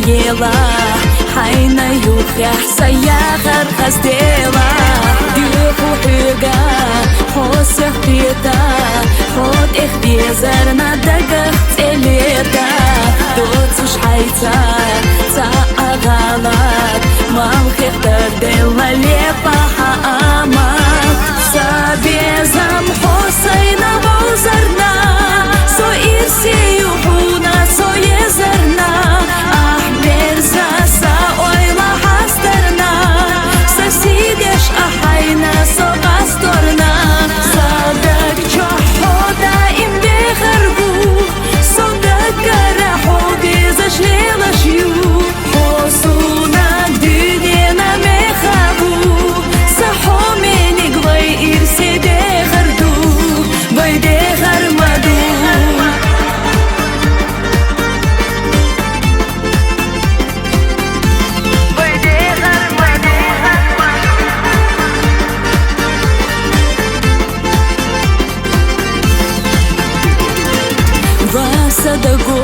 يلا حينا يوخح سياخر خستيلا ديخو حيقا حوسخ بيتا خود اخبيزرنا دقخ تليتا دوتوش حيتا تا أغالات مالخي تردلا ليبا حاما سابيزم حسينا بوزرنا سو إرسي يوحونا سو يزرنا أحبير زاسا ويلا حسترنا سسيديش أحينا سو قسترنا صادق جحو دائم بخربو صدق رحو بيزش ليلشيو حسونا دنينا مخابو صحو مني قوي إرسي دخردو بيدي غرمدو Дагу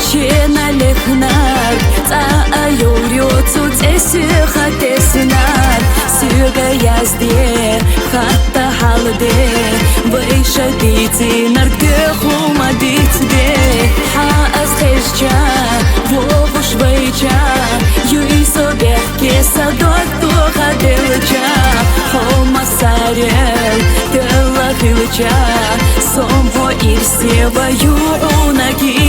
чена лехнар та айорю цуцеси хатеснар сюга язде хатта халде выше дити нарге хума дитде ха асхешча вовуш вейча юисо бехке садок туха делча хома сарел дела хилча сомво ирсева юунаги